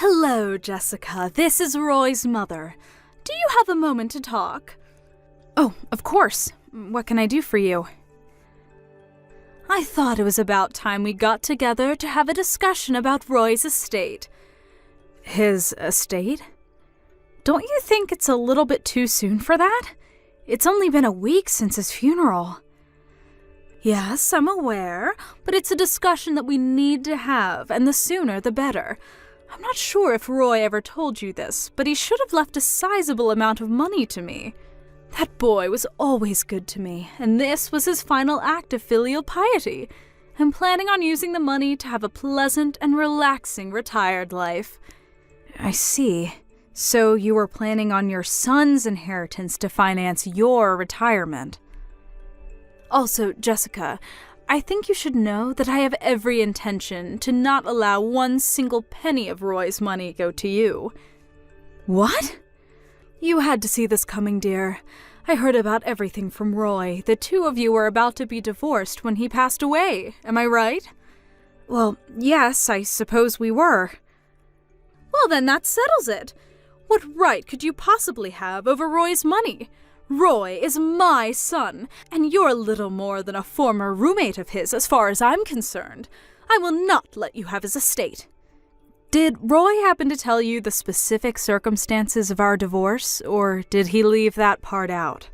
Hello, Jessica. This is Roy's mother. Do you have a moment to talk? Oh, of course. What can I do for you? I thought it was about time we got together to have a discussion about Roy's estate. His estate? Don't you think it's a little bit too soon for that? It's only been a week since his funeral. Yes, I'm aware, but it's a discussion that we need to have, and the sooner the better. I'm not sure if Roy ever told you this, but he should have left a sizable amount of money to me. That boy was always good to me, and this was his final act of filial piety. I'm planning on using the money to have a pleasant and relaxing retired life. I see. So you were planning on your son's inheritance to finance your retirement. Also, Jessica, I think you should know that I have every intention to not allow one single penny of Roy's money go to you. What? You had to see this coming, dear. I heard about everything from Roy. The two of you were about to be divorced when he passed away. Am I right? Well, yes, I suppose we were. Well, then that settles it. What right could you possibly have over Roy's money? Roy is my son, and you're little more than a former roommate of his as far as I'm concerned. I will not let you have his estate. Did Roy happen to tell you the specific circumstances of our divorce, or did he leave that part out?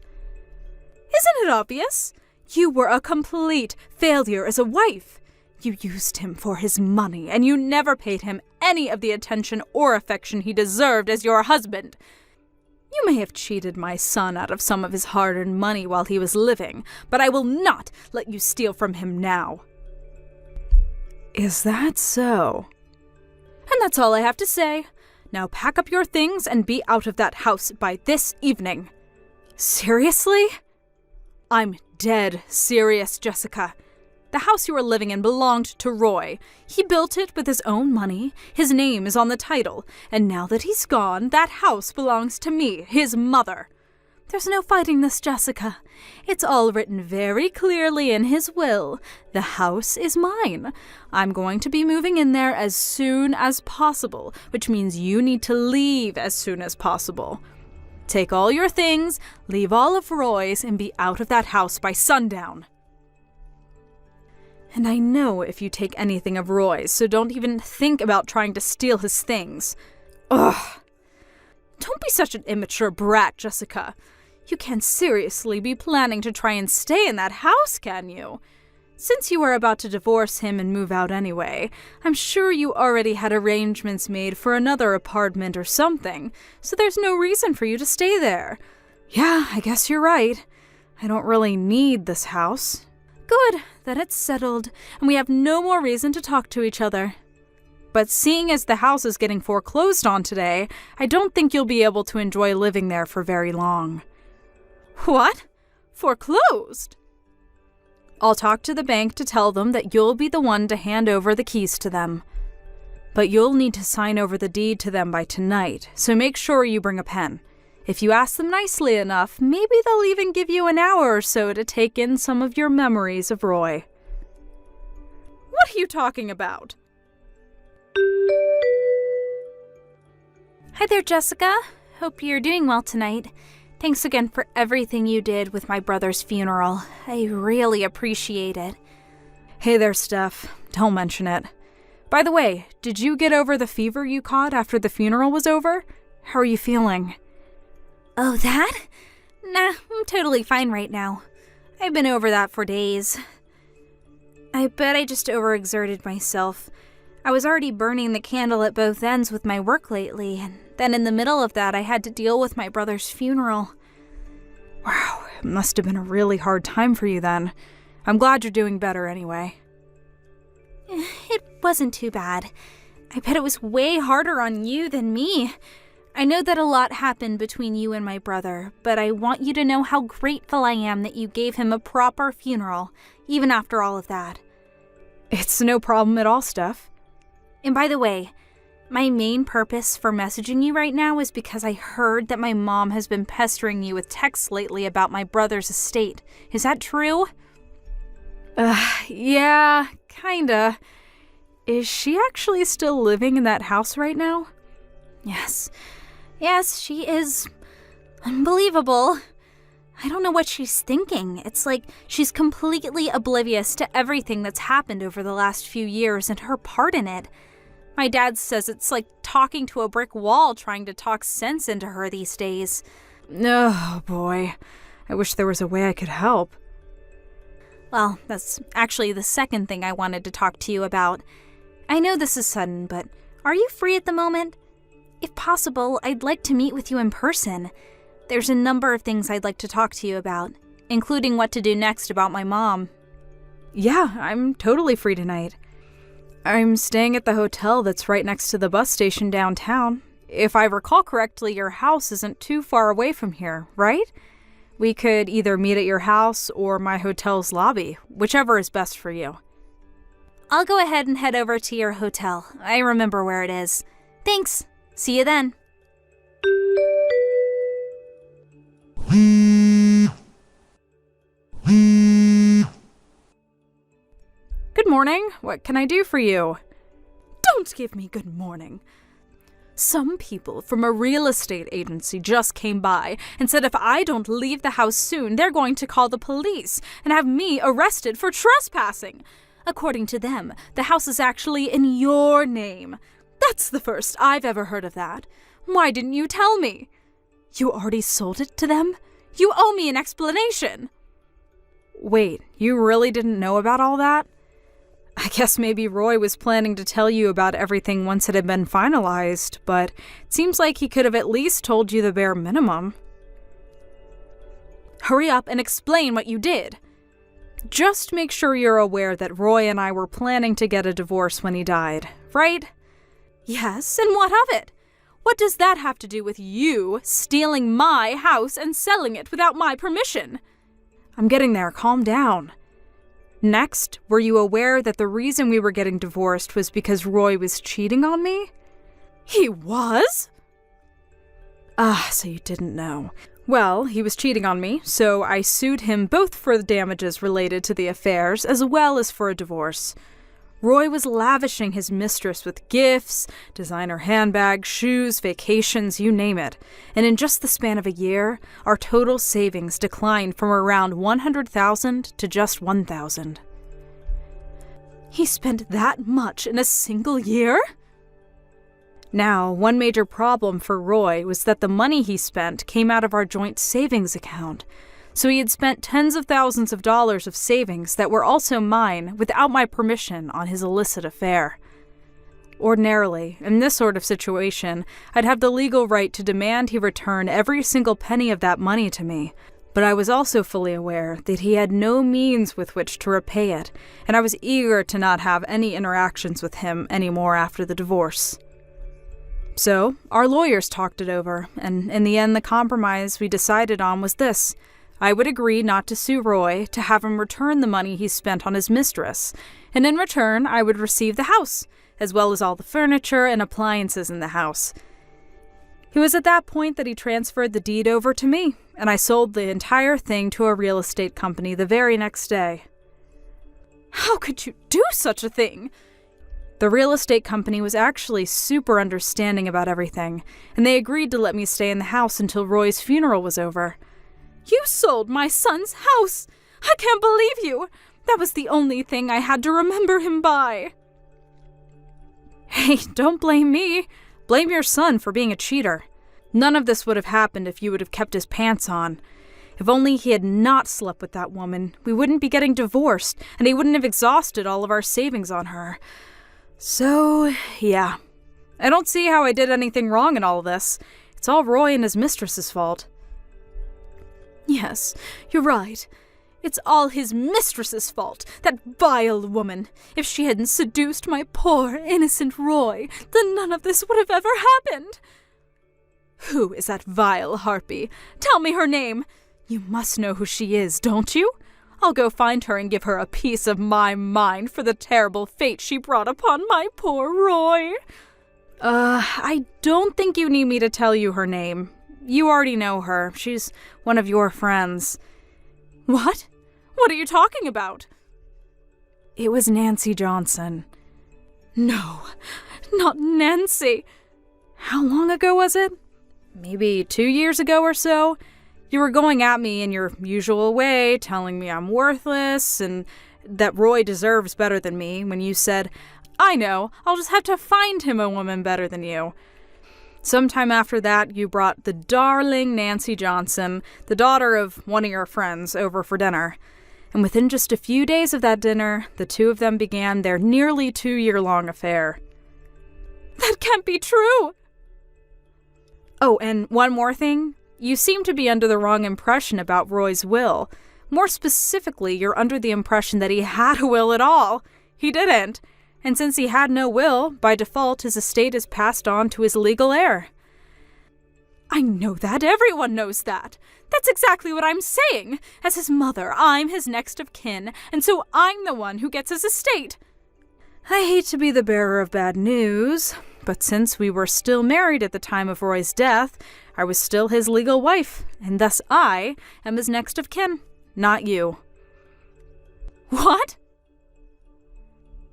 Isn't it obvious? You were a complete failure as a wife. You used him for his money, and you never paid him any of the attention or affection he deserved as your husband. You may have cheated my son out of some of his hard-earned money while he was living, but I will not let you steal from him now. Is that so? And that's all I have to say. Now pack up your things and be out of that house by this evening. Seriously? I'm dead serious, Jessica. The house you are living in belonged to Roy. He built it with his own money. His name is on the title. And now that he's gone, that house belongs to me, his mother. There's no fighting this, Jessica. It's all written very clearly in his will. The house is mine. I'm going to be moving in there as soon as possible, which means you need to leave as soon as possible. Take all your things, leave all of Roy's, and be out of that house by sundown. And I know if you take anything of Roy's, so don't even think about trying to steal his things. Ugh. Don't be such an immature brat, Jessica. You can't seriously be planning to try and stay in that house, can you? Since you were about to divorce him and move out anyway, I'm sure you already had arrangements made for another apartment or something, so there's no reason for you to stay there. Yeah, I guess you're right. I don't really need this house. Good, then it's settled, and we have no more reason to talk to each other. But seeing as the house is getting foreclosed on today, I don't think you'll be able to enjoy living there for very long. What? Foreclosed? I'll talk to the bank to tell them that you'll be the one to hand over the keys to them. But you'll need to sign over the deed to them by tonight, so make sure you bring a pen. If you ask them nicely enough, maybe they'll even give you an hour or so to take in some of your memories of Roy. What are you talking about? Hi there, Jessica. Hope you're doing well tonight. Thanks again for everything you did with my brother's funeral. I really appreciate it. Hey there, Steph. Don't mention it. By the way, did you get over the fever you caught after the funeral was over? How are you feeling? Oh, that? Nah, I'm totally fine right now. I've been over that for days. I bet I just overexerted myself. I was already burning the candle at both ends with my work lately, and then in the middle of that I had to deal with my brother's funeral. Wow, it must have been a really hard time for you then. I'm glad you're doing better anyway. It wasn't too bad. I bet it was way harder on you than me. I know that a lot happened between you and my brother, but I want you to know how grateful I am that you gave him a proper funeral, even after all of that. It's no problem at all, Steph. And by the way, my main purpose for messaging you right now is because I heard that my mom has been pestering you with texts lately about my brother's estate. Is that true? Yeah, kinda. Is she actually still living in that house right now? Yes. Yes, she is unbelievable. I don't know what she's thinking. It's like she's completely oblivious to everything that's happened over the last few years and her part in it. My dad says it's like talking to a brick wall trying to talk sense into her these days. Oh, boy. I wish there was a way I could help. Well, that's actually the second thing I wanted to talk to you about. I know this is sudden, but are you free at the moment? If possible, I'd like to meet with you in person. There's a number of things I'd like to talk to you about, including what to do next about my mom. Yeah, I'm totally free tonight. I'm staying at the hotel that's right next to the bus station downtown. If I recall correctly, your house isn't too far away from here, right? We could either meet at your house or my hotel's lobby, whichever is best for you. I'll go ahead and head over to your hotel. I remember where it is. Thanks. See you then. Good morning. What can I do for you? Don't give me good morning. Some people from a real estate agency just came by and said if I don't leave the house soon, they're going to call the police and have me arrested for trespassing. According to them, the house is actually in your name. That's the first I've ever heard of that. Why didn't you tell me? You already sold it to them? You owe me an explanation. Wait, you really didn't know about all that? I guess maybe Roy was planning to tell you about everything once it had been finalized, but it seems like he could have at least told you the bare minimum. Hurry up and explain what you did. Just make sure you're aware that Roy and I were planning to get a divorce when he died, right? Yes, and what of it? What does that have to do with you stealing my house and selling it without my permission? I'm getting there. Calm down. Next, were you aware that the reason we were getting divorced was because Roy was cheating on me? He was? So you didn't know. Well, he was cheating on me, so I sued him both for the damages related to the affairs as well as for a divorce. Roy was lavishing his mistress with gifts, designer handbags, shoes, vacations, you name it. And in just the span of a year, our total savings declined from around $100,000 to just $1,000. He spent that much in a single year? Now, one major problem for Roy was that the money he spent came out of our joint savings account. So he had spent tens of thousands of dollars of savings that were also mine without my permission on his illicit affair. Ordinarily, in this sort of situation, I'd have the legal right to demand he return every single penny of that money to me. But I was also fully aware that he had no means with which to repay it, and I was eager to not have any interactions with him anymore after the divorce. So, our lawyers talked it over, and in the end the compromise we decided on was this. I would agree not to sue Roy, to have him return the money he spent on his mistress, and in return I would receive the house, as well as all the furniture and appliances in the house. It was at that point that he transferred the deed over to me, and I sold the entire thing to a real estate company the very next day. How could you do such a thing? The real estate company was actually super understanding about everything, and they agreed to let me stay in the house until Roy's funeral was over. You sold my son's house! I can't believe you! That was the only thing I had to remember him by. Hey, don't blame me. Blame your son for being a cheater. None of this would have happened if you would have kept his pants on. If only he had not slept with that woman, we wouldn't be getting divorced, and he wouldn't have exhausted all of our savings on her. So, yeah. I don't see how I did anything wrong in all of this. It's all Roy and his mistress's fault. Yes, you're right. It's all his mistress's fault, that vile woman. If she hadn't seduced my poor, innocent Roy, then none of this would have ever happened. Who is that vile harpy? Tell me her name. You must know who she is, don't you? I'll go find her and give her a piece of my mind for the terrible fate she brought upon my poor Roy. I don't think you need me to tell you her name. You already know her. She's one of your friends. What? What are you talking about? It was Nancy Johnson. No, not Nancy. How long ago was it? Maybe 2 years ago or so? You were going at me in your usual way, telling me I'm worthless and that Roy deserves better than me when you said, I know, I'll just have to find him a woman better than you. Sometime after that, you brought the darling Nancy Johnson, the daughter of one of your friends, over for dinner. And within just a few days of that dinner, the two of them began their nearly 2-year-long affair. That can't be true! Oh, and one more thing. You seem to be under the wrong impression about Roy's will. More specifically, you're under the impression that he had a will at all. He didn't. And since he had no will, by default, his estate is passed on to his legal heir. I know that. Everyone knows that. That's exactly what I'm saying. As his mother, I'm his next of kin, and so I'm the one who gets his estate. I hate to be the bearer of bad news, but since we were still married at the time of Roy's death, I was still his legal wife, and thus I am his next of kin, not you. What?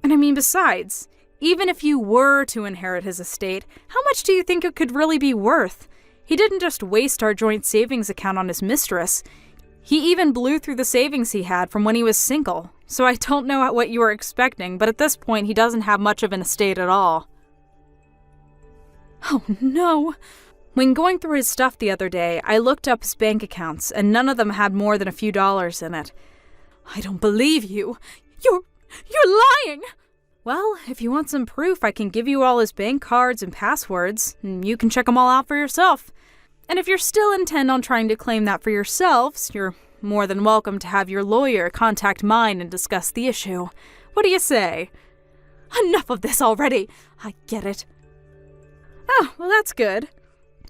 And I mean, besides, even if you were to inherit his estate, how much do you think it could really be worth? He didn't just waste our joint savings account on his mistress. He even blew through the savings he had from when he was single. So I don't know what you were expecting, but at this point he doesn't have much of an estate at all. Oh no. When going through his stuff the other day, I looked up his bank accounts, and none of them had more than a few dollars in it. I don't believe you. You're lying! Well, if you want some proof, I can give you all his bank cards and passwords, and you can check them all out for yourself. And if you're still intent on trying to claim that for yourselves, you're more than welcome to have your lawyer contact mine and discuss the issue. What do you say? Enough of this already. I get it. Oh, well, that's good.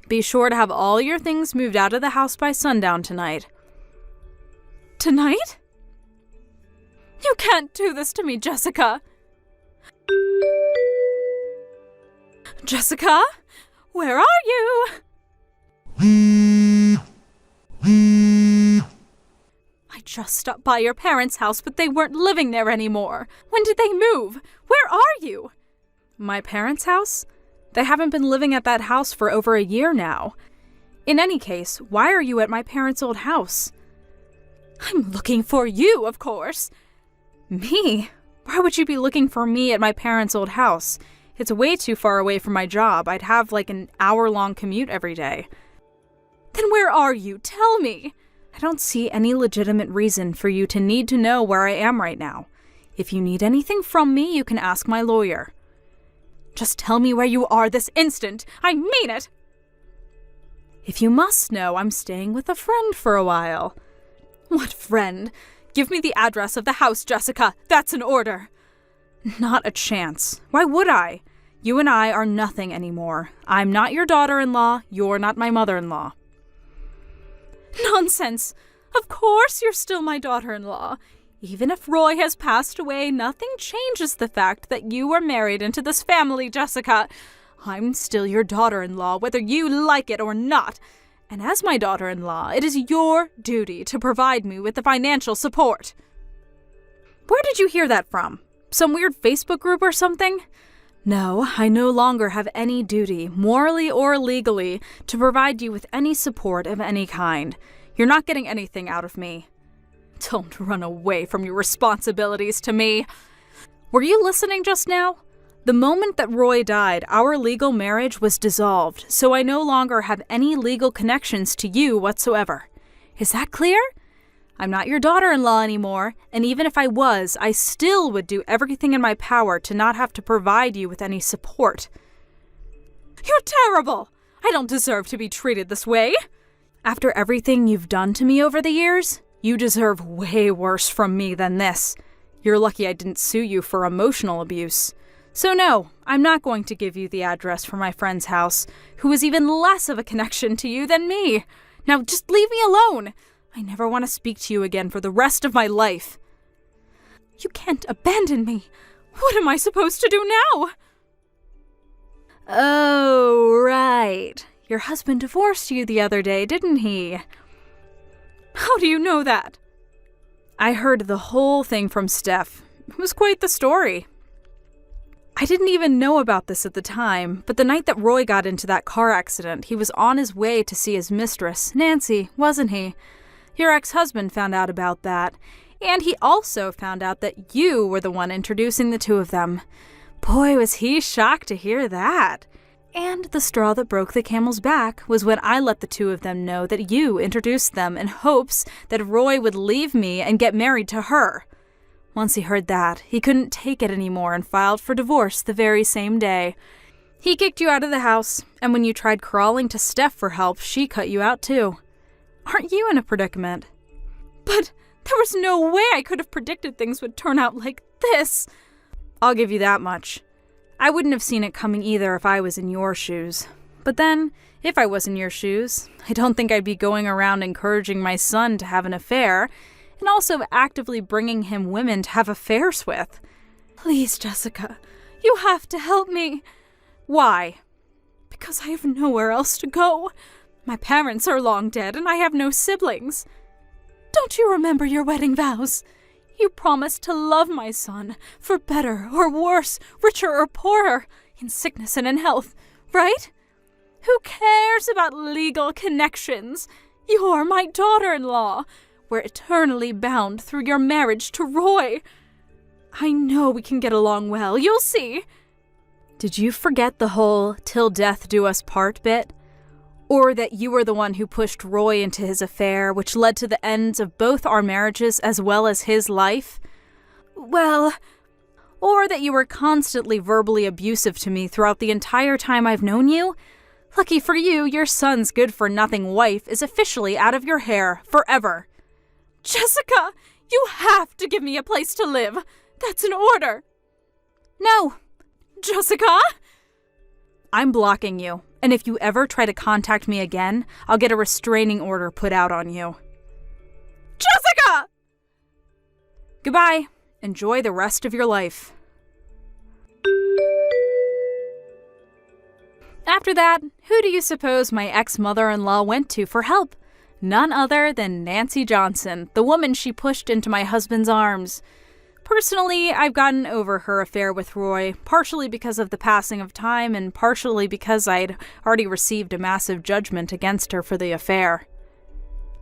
Be sure to have all your things moved out of the house by sundown tonight. Tonight? You can't do this to me, Jessica. Jessica? Where are you? I just stopped by your parents' house, but they weren't living there anymore. When did they move? Where are you? My parents' house? They haven't been living at that house for over a year now. In any case, why are you at my parents' old house? I'm looking for you, of course. Me? Why would you be looking for me at my parents' old house? It's way too far away from my job. I'd have like an hour-long commute every day. Then where are you? Tell me. I don't see any legitimate reason for you to need to know where I am right now. If you need anything from me, you can ask my lawyer. Just tell me where you are this instant. I mean it. If you must know, I'm staying with a friend for a while. What friend? Give me the address of the house, Jessica. That's an order. Not a chance. Why would I? You and I are nothing anymore. I'm not your daughter-in-law. You're not my mother-in-law. Nonsense. Of course you're still my daughter-in-law. Even if Roy has passed away, nothing changes the fact that you were married into this family, Jessica. I'm still your daughter-in-law, whether you like it or not. And as my daughter-in-law, it is your duty to provide me with the financial support. Where did you hear that from? Some weird Facebook group or something? No, I no longer have any duty, morally or legally, to provide you with any support of any kind. You're not getting anything out of me. Don't run away from your responsibilities to me. Were you listening just now? The moment that Roy died, our legal marriage was dissolved, so I no longer have any legal connections to you whatsoever. Is that clear? I'm not your daughter-in-law anymore, and even if I was, I still would do everything in my power to not have to provide you with any support. You're terrible! I don't deserve to be treated this way. After everything you've done to me over the years, you deserve way worse from me than this. You're lucky I didn't sue you for emotional abuse. So no, I'm not going to give you the address for my friend's house, who is even less of a connection to you than me. Now just leave me alone. I never want to speak to you again for the rest of my life. You can't abandon me. What am I supposed to do now? Oh, right. Your husband divorced you the other day, didn't he? How do you know that? I heard the whole thing from Steph. It was quite the story. I didn't even know about this at the time, but the night that Roy got into that car accident, he was on his way to see his mistress, Nancy, wasn't he? Your ex-husband found out about that, and he also found out that you were the one introducing the two of them. Boy, was he shocked to hear that. And the straw that broke the camel's back was when I let the two of them know that you introduced them in hopes that Roy would leave me and get married to her. Once he heard that, he couldn't take it anymore and filed for divorce the very same day. He kicked you out of the house, and when you tried crawling to Steph for help, she cut you out too. Aren't you in a predicament? But there was no way I could have predicted things would turn out like this. I'll give you that much. I wouldn't have seen it coming either if I was in your shoes. But then, if I was in your shoes, I don't think I'd be going around encouraging my son to have an affair, and also actively bringing him women to have affairs with. Please, Jessica, you have to help me. Why? Because I have nowhere else to go. My parents are long dead, and I have no siblings. Don't you remember your wedding vows? You promised to love my son, for better or worse, richer or poorer, in sickness and in health, right? Who cares about legal connections? You're my daughter-in-law. We're eternally bound through your marriage to Roy. I know we can get along well, you'll see. Did you forget the whole "till death do us part" bit? Or that you were the one who pushed Roy into his affair, which led to the ends of both our marriages as well as his life? Well, or that you were constantly verbally abusive to me throughout the entire time I've known you? Lucky for you, your son's good-for-nothing wife is officially out of your hair forever. Jessica, you have to give me a place to live. That's an order. No. Jessica? I'm blocking you. And if you ever try to contact me again, I'll get a restraining order put out on you. Jessica! Goodbye. Enjoy the rest of your life. After that, who do you suppose my ex-mother-in-law went to for help? None other than Nancy Johnson, the woman she pushed into my husband's arms. Personally, I've gotten over her affair with Roy, partially because of the passing of time and partially because I'd already received a massive judgment against her for the affair.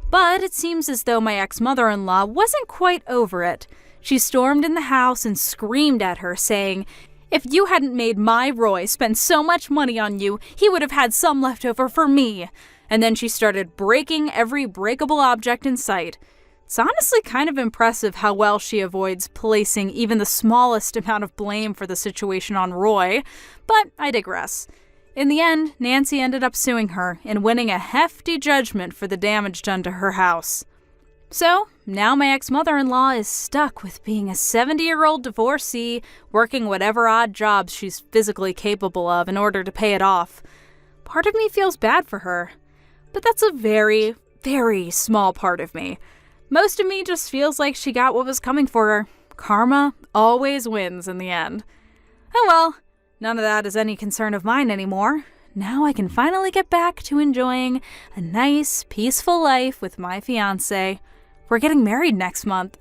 But it seems as though my ex-mother-in-law wasn't quite over it. She stormed in the house and screamed at her, saying, "If you hadn't made my Roy spend so much money on you, he would have had some left over for me." And then she started breaking every breakable object in sight. It's honestly kind of impressive how well she avoids placing even the smallest amount of blame for the situation on Roy, but I digress. In the end, Nancy ended up suing her and winning a hefty judgment for the damage done to her house. So, now my ex-mother-in-law is stuck with being a 70-year-old divorcee, working whatever odd jobs she's physically capable of in order to pay it off. Part of me feels bad for her, but that's a very, very small part of me. Most of me just feels like she got what was coming for her. Karma always wins in the end. Oh well, none of that is any concern of mine anymore. Now I can finally get back to enjoying a nice, peaceful life with my fiancé. We're getting married next month.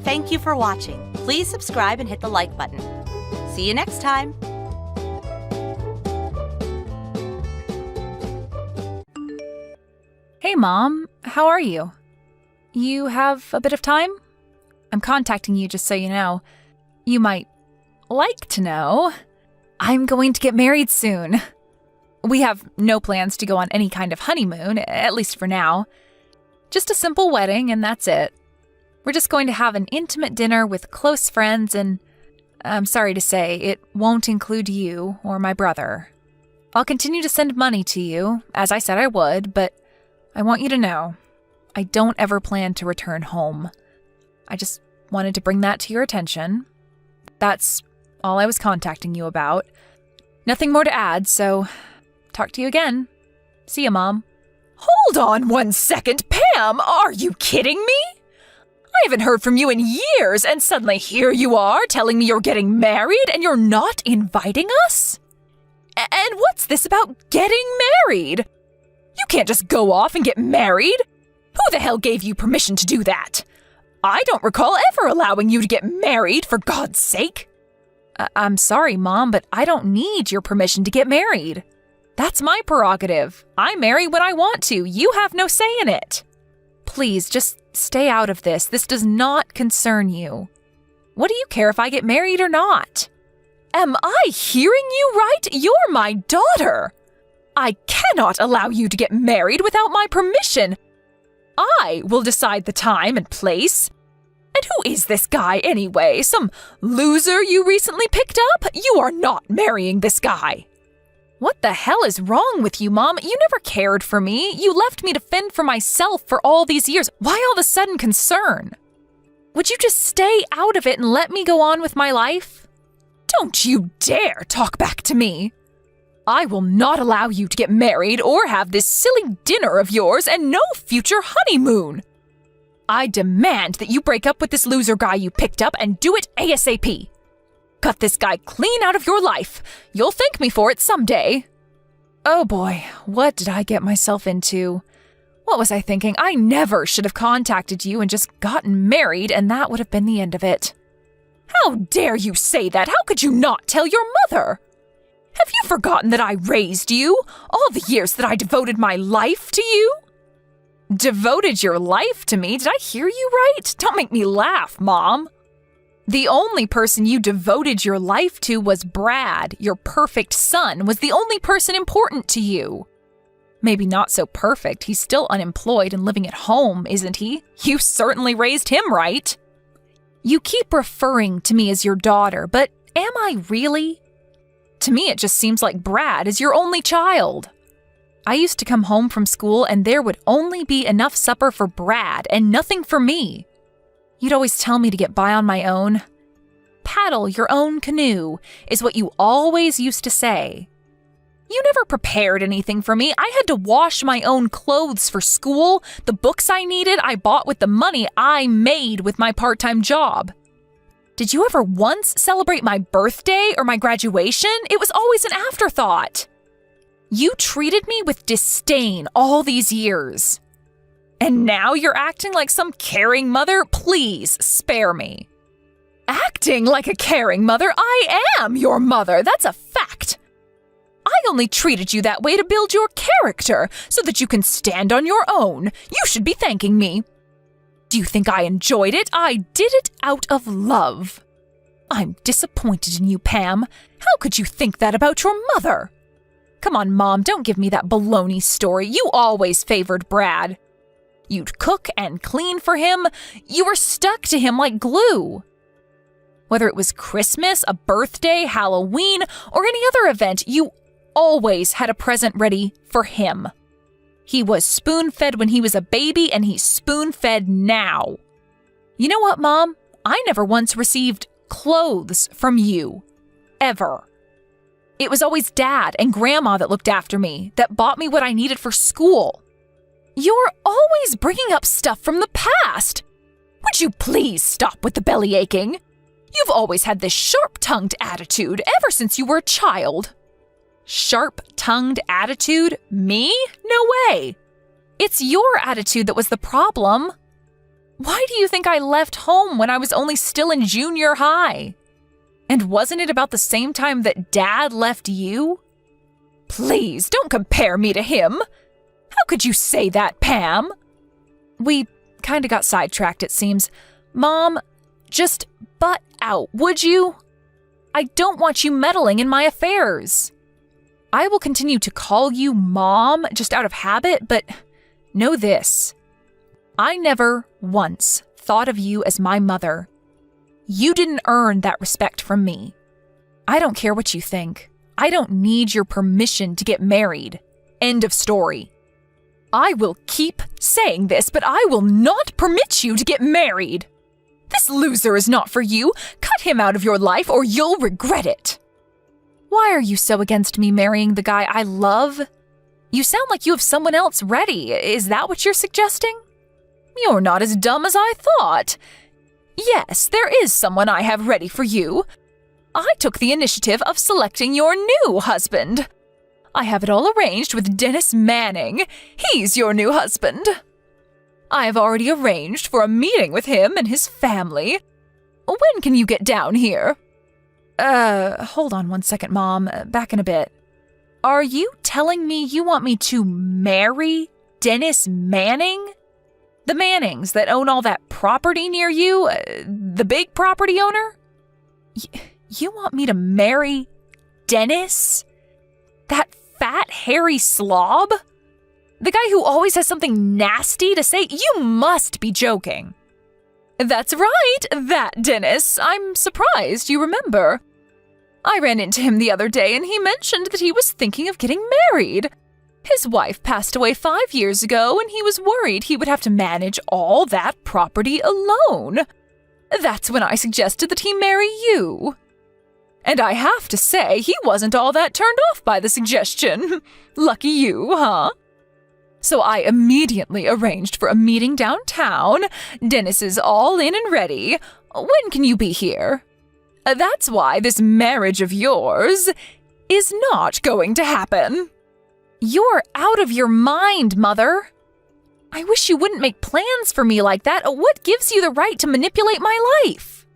Thank you for watching. Please subscribe and hit the like button. See you next time. Hey, Mom. How are you? You have a bit of time? I'm contacting you just so you know. You might like to know. I'm going to get married soon. We have no plans to go on any kind of honeymoon, at least for now. Just a simple wedding, and that's it. We're just going to have an intimate dinner with close friends, and I'm sorry to say, it won't include you or my brother. I'll continue to send money to you, as I said I would, but I want you to know, I don't ever plan to return home. I just wanted to bring that to your attention. That's all I was contacting you about. Nothing more to add, so talk to you again. See ya, Mom. Hold on 1 second, Pam! Are you kidding me? I haven't heard from you in years, and suddenly here you are telling me you're getting married and you're not inviting us? And what's this about getting married? You can't just go off and get married. Who the hell gave you permission to do that? I don't recall ever allowing you to get married, for God's sake. I'm sorry, Mom, but I don't need your permission to get married. That's my prerogative. I marry when I want to. You have no say in it. Please, just stay out of this. This does not concern you. What do you care if I get married or not? Am I hearing you right? You're my daughter. I cannot allow you to get married without my permission. I will decide the time and place. And who is this guy anyway? Some loser you recently picked up? You are not marrying this guy. What the hell is wrong with you, Mom? You never cared for me. You left me to fend for myself for all these years. Why all the sudden concern? Would you just stay out of it and let me go on with my life? Don't you dare talk back to me. I will not allow you to get married or have this silly dinner of yours and no future honeymoon. I demand that you break up with this loser guy you picked up and do it ASAP. Cut this guy clean out of your life. You'll thank me for it someday. Oh boy, what did I get myself into? What was I thinking? I never should have contacted you and just gotten married, and that would have been the end of it. How dare you say that? How could you not tell your mother? Have you forgotten that I raised you? All the years that I devoted my life to you? Devoted your life to me? Did I hear you right? Don't make me laugh, Mom. The only person you devoted your life to was Brad. Your perfect son was the only person important to you. Maybe not so perfect. He's still unemployed and living at home, isn't he? You certainly raised him right. You keep referring to me as your daughter, but am I really? To me, it just seems like Brad is your only child. I used to come home from school and there would only be enough supper for Brad and nothing for me. You'd always tell me to get by on my own. Paddle your own canoe is what you always used to say. You never prepared anything for me. I had to wash my own clothes for school. The books I needed, I bought with the money I made with my part-time job. Did you ever once celebrate my birthday or my graduation? It was always an afterthought. You treated me with disdain all these years. And now you're acting like some caring mother? Please spare me. Acting like a caring mother? I am your mother. That's a fact. I only treated you that way to build your character so that you can stand on your own. You should be thanking me. Do you think I enjoyed it? I did it out of love. I'm disappointed in you, Pam. How could you think that about your mother? Come on, Mom, don't give me that baloney story. You always favored Brad. You'd cook and clean for him. You were stuck to him like glue. Whether it was Christmas, a birthday, Halloween, or any other event, you always had a present ready for him. He was spoon-fed when he was a baby, and he's spoon-fed now. You know what, Mom? I never once received clothes from you. Ever. It was always Dad and Grandma that looked after me, that bought me what I needed for school. You're always bringing up stuff from the past. Would you please stop with the belly aching? You've always had this sharp-tongued attitude ever since you were a child. Sharp-tongued attitude? Me? No way. It's your attitude that was the problem. Why do you think I left home when I was only still in junior high? And wasn't it about the same time that Dad left you? Please, don't compare me to him. How could you say that, Pam? We kinda got sidetracked, it seems. Mom, just butt out, would you? I don't want you meddling in my affairs. I will continue to call you Mom just out of habit, but know this. I never once thought of you as my mother. You didn't earn that respect from me. I don't care what you think. I don't need your permission to get married. End of story. I will keep saying this, but I will not permit you to get married. This loser is not for you. Cut him out of your life or you'll regret it. Why are you so against me marrying the guy I love? You sound like you have someone else ready. Is that what you're suggesting? You're not as dumb as I thought. Yes, there is someone I have ready for you. I took the initiative of selecting your new husband. I have it all arranged with Dennis Manning. He's your new husband. I have already arranged for a meeting with him and his family. When can you get down here? Hold on 1 second, Mom. Back in a bit. Are you telling me you want me to marry Dennis Manning? The Mannings that own all that property near you? The big property owner? You want me to marry Dennis? That fat, hairy slob? The guy who always has something nasty to say? You must be joking. That's right, that Dennis. I'm surprised you remember. I ran into him the other day and he mentioned that he was thinking of getting married. His wife passed away 5 years ago and he was worried he would have to manage all that property alone. That's when I suggested that he marry you. And I have to say, he wasn't all that turned off by the suggestion. Lucky you, huh? So I immediately arranged for a meeting downtown. Dennis is all in and ready. When can you be here? That's why this marriage of yours is not going to happen. You're out of your mind, Mother. I wish you wouldn't make plans for me like that. What gives you the right to manipulate my life?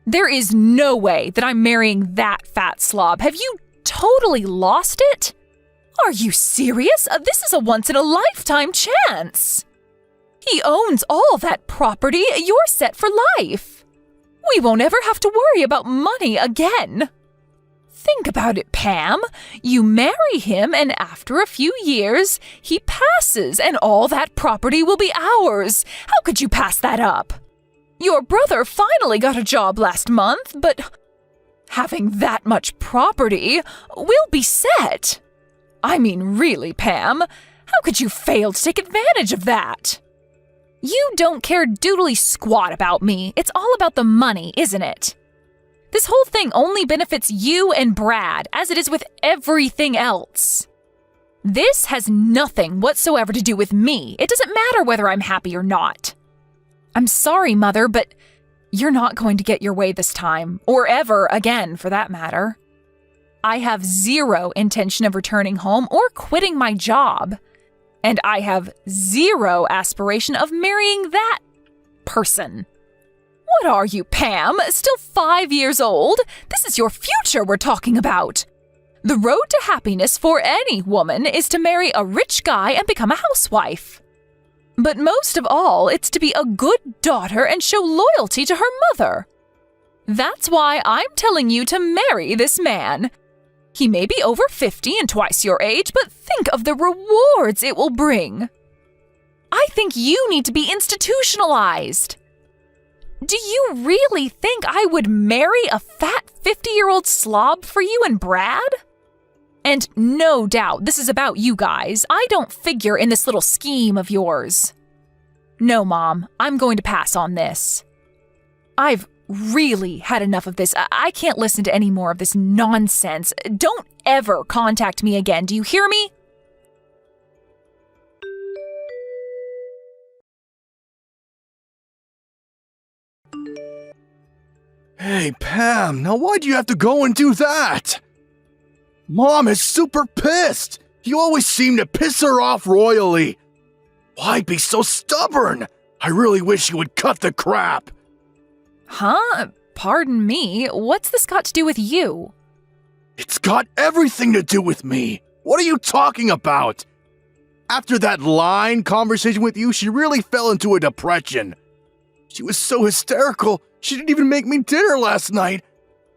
There is no way that I'm marrying that fat slob. Have you totally lost it? Are you serious? This is a once-in-a-lifetime chance. He owns all that property. You're set for life. We won't ever have to worry about money again. Think about it, Pam. You marry him, and after a few years, he passes, and all that property will be ours. How could you pass that up? Your brother finally got a job last month, but having that much property, we'll be set. I mean, really, Pam, how could you fail to take advantage of that? You don't care doodly squat about me. It's all about the money, isn't it? This whole thing only benefits you and Brad, as it is with everything else. This has nothing whatsoever to do with me. It doesn't matter whether I'm happy or not. I'm sorry, Mother, but you're not going to get your way this time, or ever again, for that matter. I have zero intention of returning home or quitting my job. And I have zero aspiration of marrying that person. What are you, Pam? Still 5 years old? This is your future we're talking about. The road to happiness for any woman is to marry a rich guy and become a housewife. But most of all, it's to be a good daughter and show loyalty to her mother. That's why I'm telling you to marry this man. He may be over 50 and twice your age, but think of the rewards it will bring. I think you need to be institutionalized. Do you really think I would marry a fat 50-year-old slob for you and Brad? And no doubt this is about you guys. I don't figure in this little scheme of yours. No, Mom, I'm going to pass on this. I've really had enough of this. I can't listen to any more of this nonsense. Don't ever contact me again. Do you hear me? Hey, Pam, now why'd you have to go and do that? Mom is super pissed. You always seem to piss her off royally. Why be so stubborn? I really wish you would cut the crap. Huh? Pardon me, what's this got to do with you? It's got everything to do with me. What are you talking about? After that line conversation with you, she really fell into a depression. She was so hysterical, she didn't even make me dinner last night.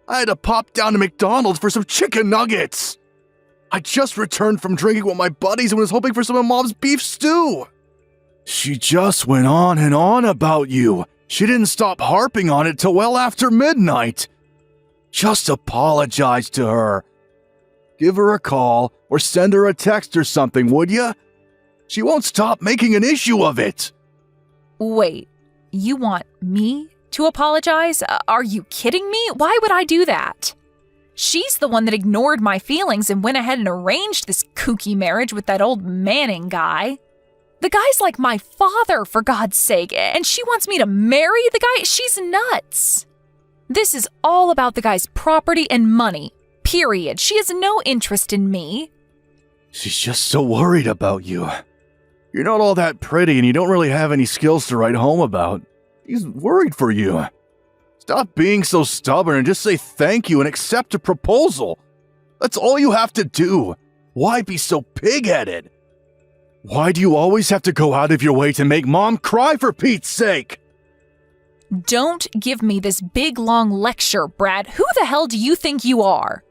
I had to pop down to McDonald's for some chicken nuggets. I just returned from drinking with my buddies and was hoping for some of Mom's beef stew. She just went on and on about you. She didn't stop harping on it till well after midnight. Just apologize to her. Give her a call or send her a text or something, would ya? She won't stop making an issue of it. Wait, you want me to apologize? Are you kidding me? Why would I do that? She's the one that ignored my feelings and went ahead and arranged this kooky marriage with that old Manning guy. The guy's like my father, for God's sake, and she wants me to marry the guy? She's nuts. This is all about the guy's property and money, period. She has no interest in me. She's just so worried about you. You're not all that pretty and you don't really have any skills to write home about. He's worried for you. Stop being so stubborn and just say thank you and accept a proposal. That's all you have to do. Why be so pig-headed? Why do you always have to go out of your way to make Mom cry, for Pete's sake? Don't give me this big long lecture, Brad. Who the hell do you think you are?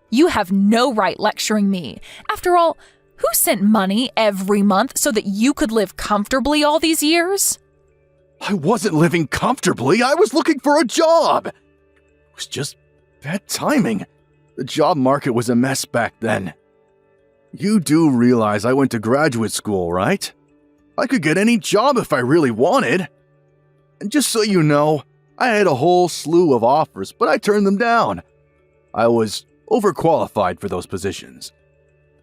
You have no right lecturing me. After all, who sent money every month so that you could live comfortably all these years? I wasn't living comfortably. I was looking for a job. It was just bad timing. The job market was a mess back then. You do realize I went to graduate school, right? I could get any job if I really wanted. And just so you know, I had a whole slew of offers, but I turned them down. I was overqualified for those positions.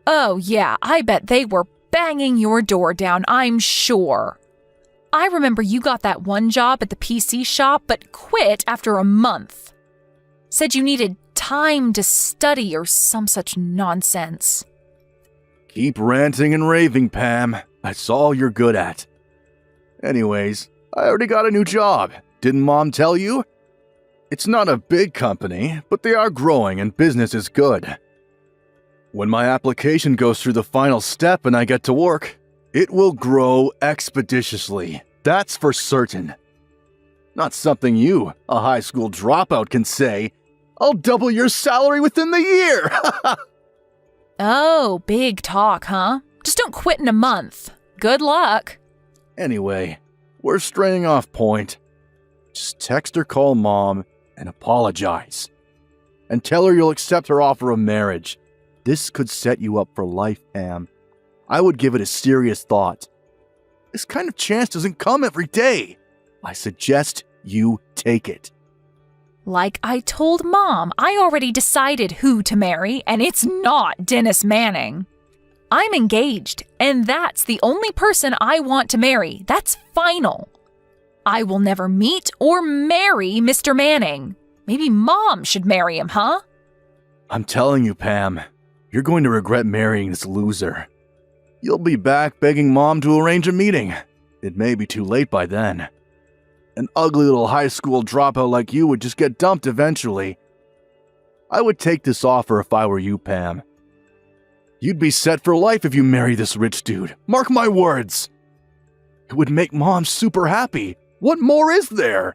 Oh yeah, I bet they were banging your door down, I'm sure. I remember you got that one job at the PC shop, but quit after a month. Said you needed time to study or some such nonsense. Keep ranting and raving, Pam. That's all you're good at. Anyways, I already got a new job. Didn't Mom tell you? It's not a big company, but they are growing and business is good. When my application goes through the final step and I get to work, it will grow expeditiously. That's for certain. Not something you, a high school dropout, can say. I'll double your salary within the year. Oh, big talk, huh? Just don't quit in a month. Good luck. Anyway, we're straying off point. Just text or call Mom and apologize. And tell her you'll accept her offer of marriage. This could set you up for life, Pam. I would give it a serious thought. This kind of chance doesn't come every day. I suggest you take it. Like I told Mom, I already decided who to marry, and it's not Dennis Manning. I'm engaged, and that's the only person I want to marry. That's final. I will never meet or marry Mr. Manning. Maybe Mom should marry him, huh? I'm telling you, Pam, you're going to regret marrying this loser. You'll be back begging Mom to arrange a meeting. It may be too late by then. An ugly little high school dropout like you would just get dumped eventually. I would take this offer if I were you, Pam. You'd be set for life if you marry this rich dude. Mark my words. It would make Mom super happy. What more is there?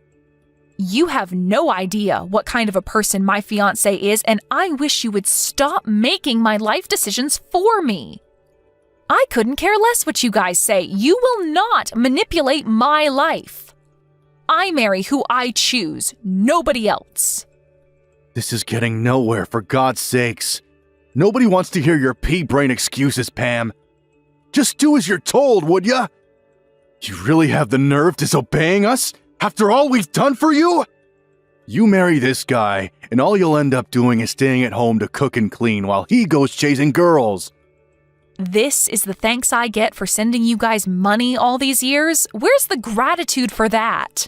You have no idea what kind of a person my fiancé is, and I wish you would stop making my life decisions for me. I couldn't care less what you guys say. You will not manipulate my life. I marry who I choose, nobody else. This is getting nowhere, for God's sakes. Nobody wants to hear your pea-brain excuses, Pam. Just do as you're told, would ya? You really have the nerve disobeying us? After all we've done for you? You marry this guy, and all you'll end up doing is staying at home to cook and clean while he goes chasing girls. This is the thanks I get for sending you guys money all these years? Where's the gratitude for that?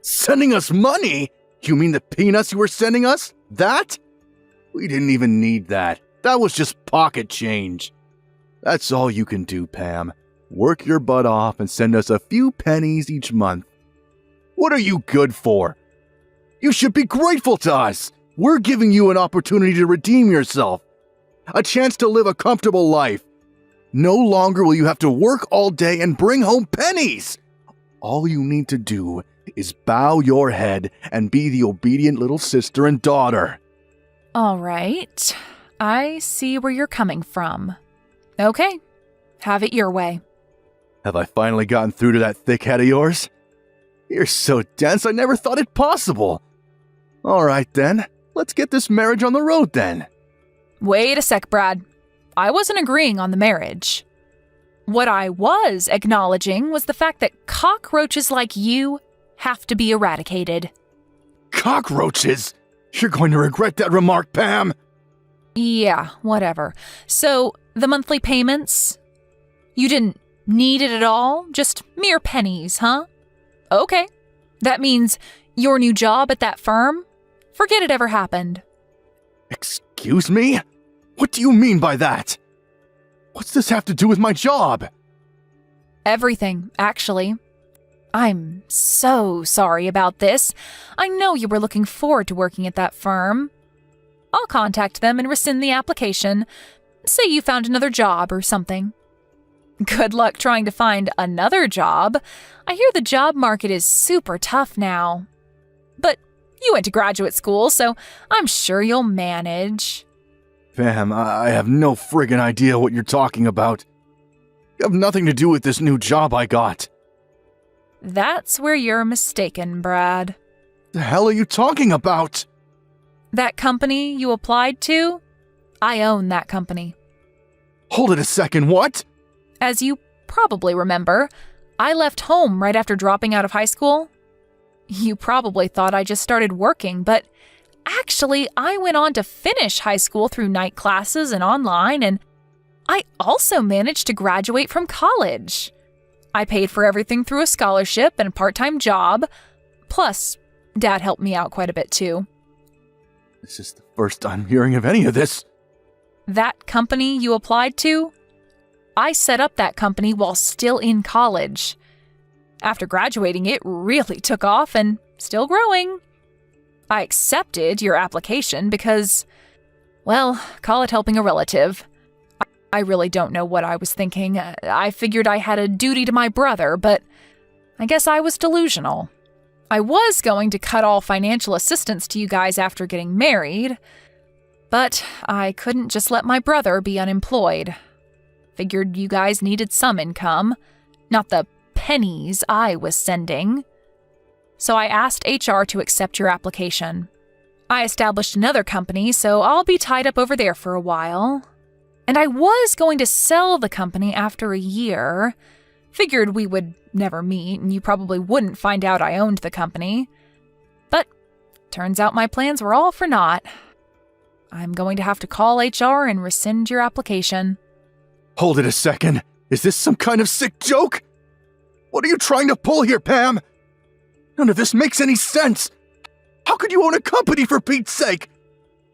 Sending us money? You mean the peanuts you were sending us? That? We didn't even need that. That was just pocket change. That's all you can do, Pam. Work your butt off and send us a few pennies each month. What are you good for? You should be grateful to us. We're giving you an opportunity to redeem yourself. A chance to live a comfortable life. No longer will you have to work all day and bring home pennies. All you need to do is bow your head and be the obedient little sister and daughter. All right. I see where you're coming from. Okay. Have it your way. Have I finally gotten through to that thick head of yours? You're so dense I never thought it possible. All right then, let's get this marriage on the road then. Wait a sec, Brad. I wasn't agreeing on the marriage. What I was acknowledging was the fact that cockroaches like you have to be eradicated. Cockroaches? You're going to regret that remark, Pam. Yeah, whatever. So, the monthly payments? You didn't need it at all? Just mere pennies, huh? Okay. That means your new job at that firm? Forget it ever happened. Excuse me? What do you mean by that? What's this have to do with my job? Everything, actually. I'm so sorry about this. I know you were looking forward to working at that firm. I'll contact them and rescind the application. Say you found another job or something. Good luck trying to find another job. I hear the job market is super tough now. But you went to graduate school, so I'm sure you'll manage. Pam, I have no friggin' idea what you're talking about. You have nothing to do with this new job I got. That's where you're mistaken, Brad. The hell are you talking about? That company you applied to? I own that company. Hold it a second, what? As you probably remember, I left home right after dropping out of high school. You probably thought I just started working, but actually, I went on to finish high school through night classes and online, and I also managed to graduate from college. I paid for everything through a scholarship and a part-time job. Plus, Dad helped me out quite a bit too. This is the first I'm hearing of any of this. That company you applied to? I set up that company while still in college. After graduating, it really took off and still growing. I accepted your application because, well, call it helping a relative. I really don't know what I was thinking. I figured I had a duty to my brother, but I guess I was delusional. I was going to cut all financial assistance to you guys after getting married, but I couldn't just let my brother be unemployed. Figured you guys needed some income, not the pennies I was sending. So I asked HR to accept your application. I established another company, so I'll be tied up over there for a while. And I was going to sell the company after a year. Figured we would never meet, and you probably wouldn't find out I owned the company. But turns out my plans were all for naught. I'm going to have to call HR and rescind your application. Hold it a second. Is this some kind of sick joke? What are you trying to pull here, Pam? None of this makes any sense. How could you own a company, for Pete's sake?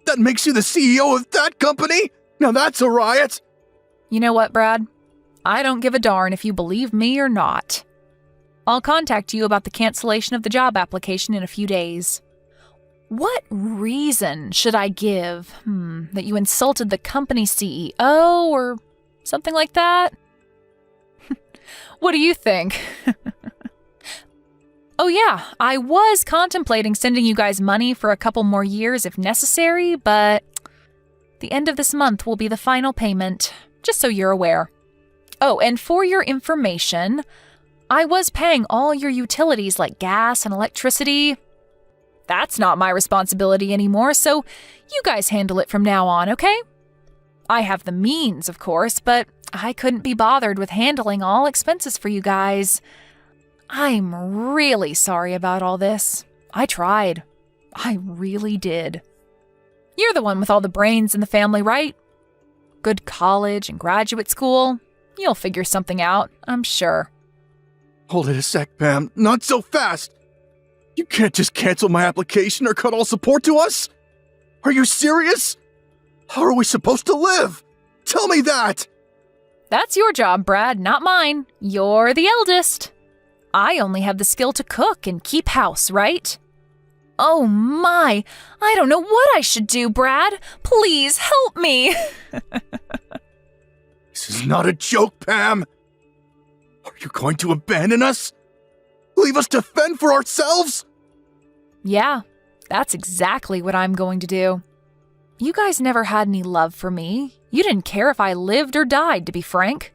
That makes you the CEO of that company? Now that's a riot. You know what, Brad? I don't give a darn if you believe me or not. I'll contact you about the cancellation of the job application in a few days. What reason should I give? That you insulted the company CEO or something like that? What do you think? Oh yeah, I was contemplating sending you guys money for a couple more years if necessary, but the end of this month will be the final payment, just so you're aware. Oh, and for your information, I was paying all your utilities like gas and electricity. That's not my responsibility anymore, so you guys handle it from now on, okay? I have the means, of course, but I couldn't be bothered with handling all expenses for you guys. I'm really sorry about all this. I tried. I really did. You're the one with all the brains in the family, right? Good college and graduate school. You'll figure something out, I'm sure. Hold it a sec, Pam. Not so fast. You can't just cancel my application or cut all support to us? Are you serious? How are we supposed to live? Tell me that! That's your job, Brad, not mine. You're the eldest. I only have the skill to cook and keep house, right? Oh my, I don't know what I should do, Brad. Please help me. This is not a joke, Pam. Are you going to abandon us? Leave us to fend for ourselves? Yeah, that's exactly what I'm going to do. You guys never had any love for me. You didn't care if I lived or died, to be frank.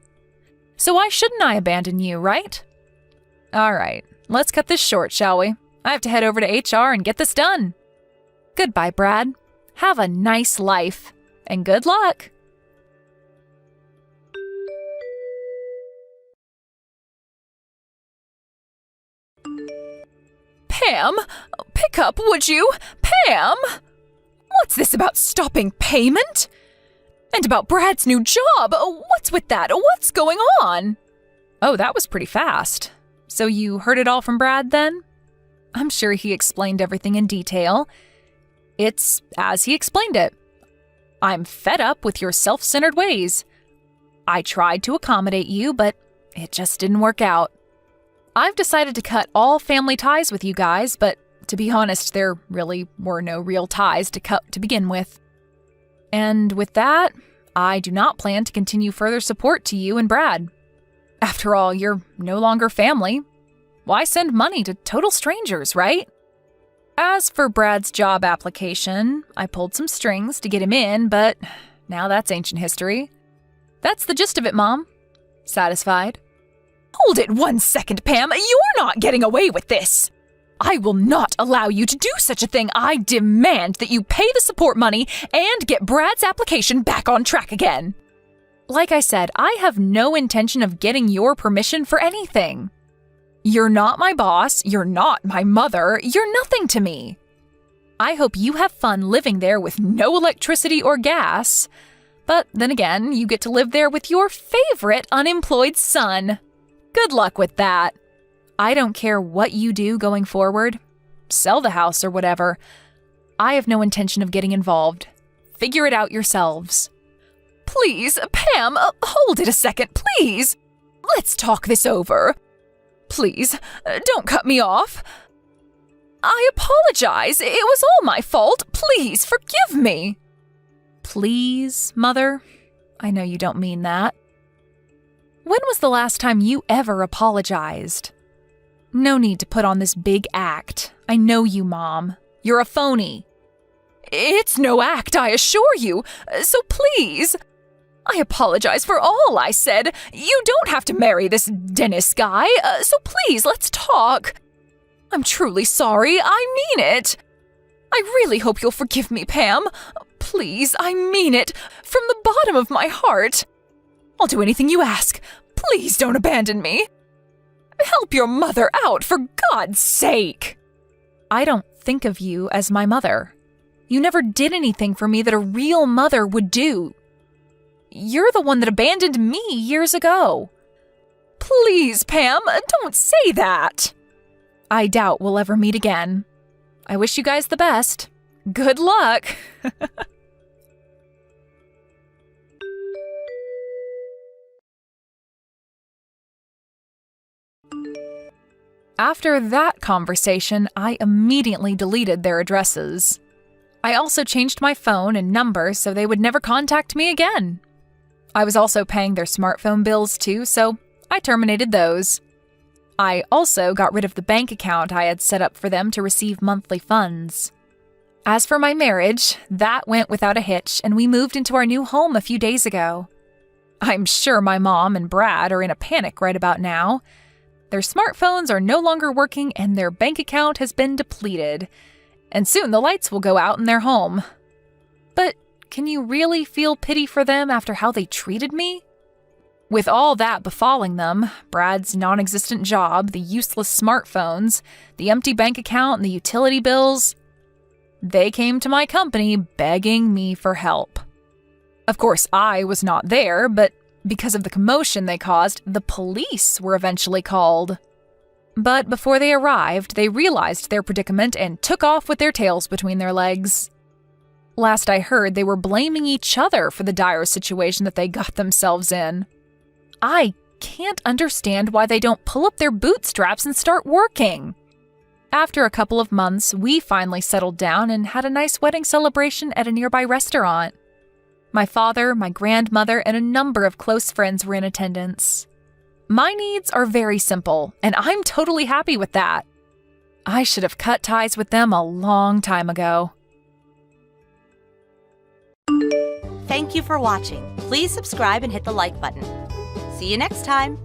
So why shouldn't I abandon you, right? All right, let's cut this short, shall we? I have to head over to HR and get this done. Goodbye, Brad. Have a nice life, and good luck. Pam, pick up, would you? Pam! What's this about stopping payment? And about Brad's new job? What's with that? What's going on? Oh, that was pretty fast. So you heard it all from Brad then? I'm sure he explained everything in detail. It's as he explained it. I'm fed up with your self-centered ways. I tried to accommodate you, but it just didn't work out. I've decided to cut all family ties with you guys, but to be honest, there really were no real ties to cut to begin with. And with that, I do not plan to continue further support to you and Brad. After all, you're no longer family. Why send money to total strangers, right? As for Brad's job application, I pulled some strings to get him in, but now that's ancient history. That's the gist of it, Mom. Satisfied? Hold it 1 second, Pam. You're not getting away with this. I will not allow you to do such a thing. I demand that you pay the support money and get Brad's application back on track again. Like I said, I have no intention of getting your permission for anything. You're not my boss, you're not my mother, you're nothing to me. I hope you have fun living there with no electricity or gas. But then again, you get to live there with your favorite unemployed son. Good luck with that. I don't care what you do going forward. Sell the house or whatever. I have no intention of getting involved. Figure it out yourselves. Please, Pam, hold it a second, please. Let's talk this over. Please, don't cut me off. I apologize. It was all my fault. Please, forgive me. Please, Mother? I know you don't mean that. When was the last time you ever apologized? No need to put on this big act. I know you, Mom. You're a phony. It's no act, I assure you. So please. I apologize for all I said. You don't have to marry this Dennis guy, so please, let's talk. I'm truly sorry. I mean it. I really hope you'll forgive me, Pam. Please, I mean it. From the bottom of my heart. I'll do anything you ask. Please don't abandon me. Help your mother out, for God's sake. I don't think of you as my mother. You never did anything for me that a real mother would do. You're the one that abandoned me years ago. Please, Pam, don't say that. I doubt we'll ever meet again. I wish you guys the best. Good luck. After that conversation, I immediately deleted their addresses. I also changed my phone and number so they would never contact me again. I was also paying their smartphone bills too, so I terminated those. I also got rid of the bank account I had set up for them to receive monthly funds. As for my marriage, that went without a hitch, and we moved into our new home a few days ago. I'm sure my mom and Brad are in a panic right about now. Their smartphones are no longer working and their bank account has been depleted. And soon the lights will go out in their home. But can you really feel pity for them after how they treated me? With all that befalling them, Brad's non-existent job, the useless smartphones, the empty bank account, and the utility bills, they came to my company begging me for help. Of course, I was not there, but because of the commotion they caused, the police were eventually called. But before they arrived, they realized their predicament and took off with their tails between their legs. Last I heard, they were blaming each other for the dire situation that they got themselves in. I can't understand why they don't pull up their bootstraps and start working. After a couple of months, we finally settled down and had a nice wedding celebration at a nearby restaurant. My father, my grandmother, and a number of close friends were in attendance. My needs are very simple, and I'm totally happy with that. I should have cut ties with them a long time ago. Thank you for watching. Please subscribe and hit the like button. See you next time.